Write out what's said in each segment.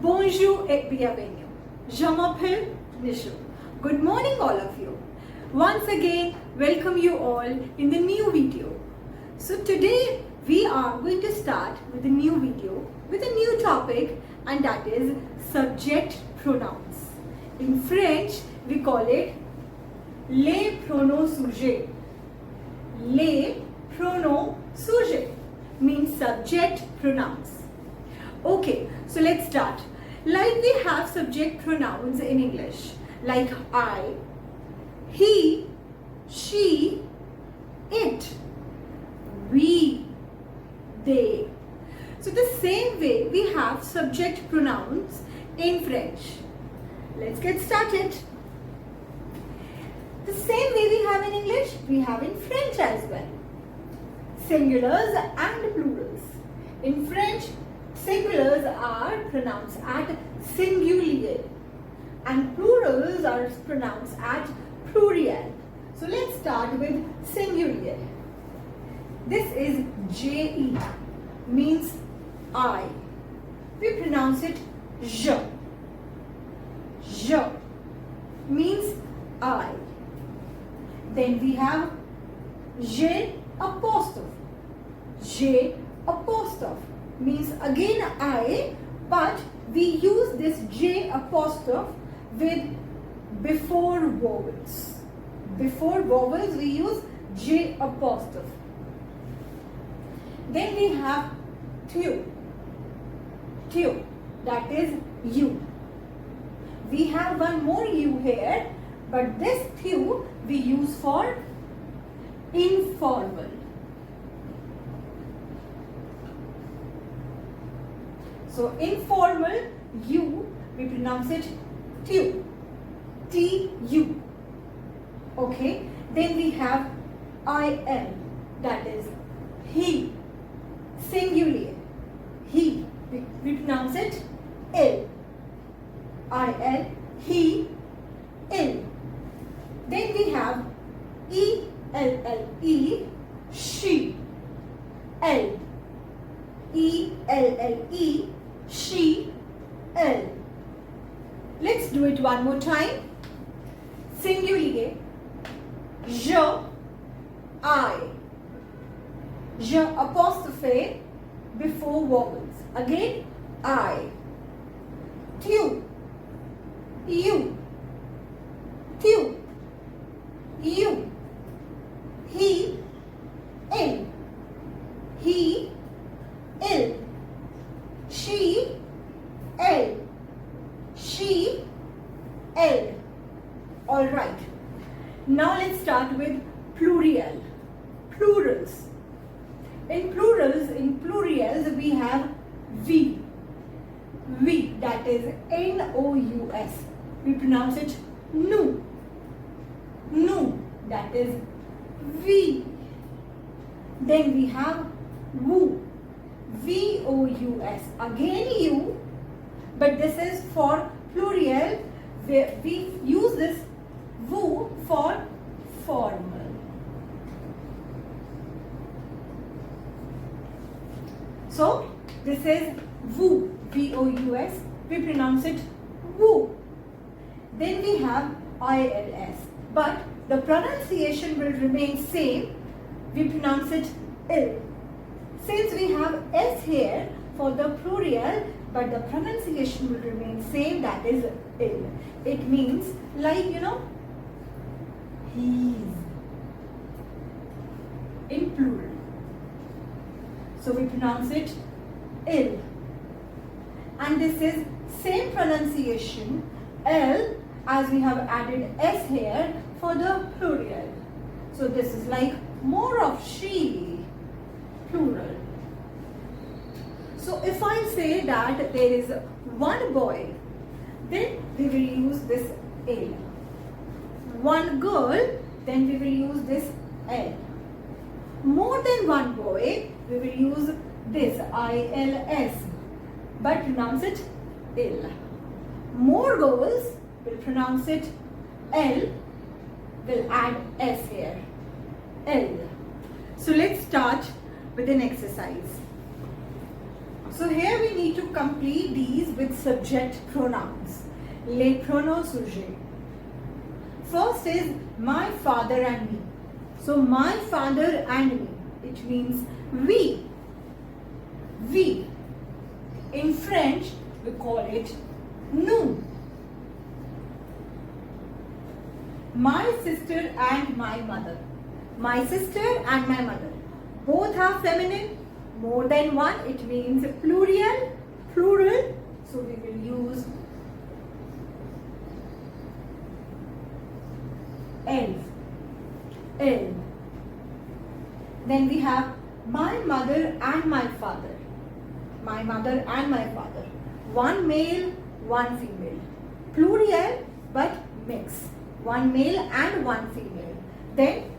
Bonjour et bienvenue. Je m'appelle Nishu. Good morning all of you. Once again, welcome you all in the new video. So today we are going to start with a new video with a new topic, and that is subject pronouns. In French, we call it les pronoms sujets. Les pronoms sujets means subject pronouns. Okay, so let's start. Like we have subject pronouns in English, like I, he, she, it, we, they. So the same way we have subject pronouns in French. Let's get started. The same way we have in English, we have in French as well. Singulars and plurals. In French, singulars are pronounced at singulier and plurals are pronounced at pluriel. So let's start with singulier. This is je, means I. We pronounce it je. Je means I. Then we have J apostrophe. J apostrophe means again I, but we use this J apostrophe with before vowels. Before vowels we use J apostrophe. Then we have tu. Tu, that is you. We have one more U here, but this tu we use for informal. So informal U, we pronounce it tu. T-U. Okay. Then we have I-L, that is he. Singular. He. We pronounce it L. I-L. He. L. Then we have E-L-L-E. She. L. E-L-L-E. She. L. Let's do it one more time. Singulier. Je. I. Je apostrophe before vowels. Again, I. Tu. You. Tu. You. He. Il. He. Il. She. Elle. She. Elle. Alright. Now let's start with pluriel. Plurals. In plurials we have we. We, that is N-O-U-S. We pronounce it nous. Nous, that is we. Then we have vous. V-O-U-S. Again you, but this is for pluriel. We use this vous for formal. So this is vous, V-O-U-S. We pronounce it vous. Then we have I-L-S, but the pronunciation will remain same. We pronounce it ill. Since we have S here for the plurial, but the pronunciation will remain same, that is ill. It means like, he's in plural. So we pronounce it ill. And this is same pronunciation L, as we have added S here for the plurial. So this is like more of she, plural. So if I say that there is one boy, then we will use this L. One girl, then we will use this L. More than one boy, we will use this I-L-S, but pronounce it L. More girls will pronounce it L, will add S here, L. So let's start with an exercise. So here we need to complete these with subject pronouns. Les pronoms sujets. First is my father and me. So my father and me. It means we. We. In French, we call it nous. My sister and my mother. My sister and my mother. Both are feminine. More than one, it means plural. Plural. So we will use elles. Elle. Then we have my mother and my father. My mother and my father. One male, one female. Plural but mix. One male and one female. Then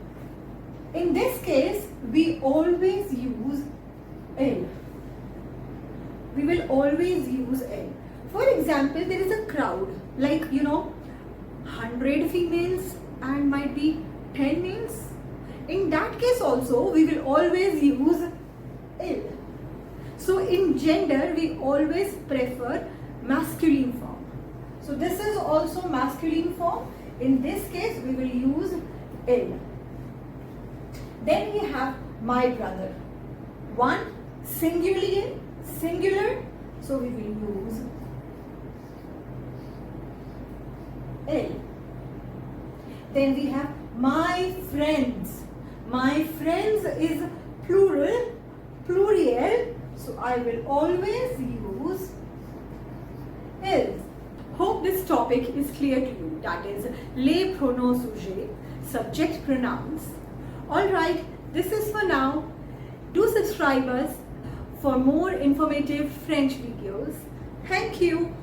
in this case we always use elle. We will always use elle. For example, there is a crowd, like 100 females and might be 10 males. In that case also we will always use elle. So in gender we always prefer masculine form. So this is also masculine form. In this case we will use elle. Then we have my brother. One singular, so we will use elle. Then we have my friends. My friends is plural, so I will always use elles. Hope this topic is clear to you. That is les pronoms sujets, subject pronouns. Alright, this is for now. Do subscribe us for more informative French videos. Thank you.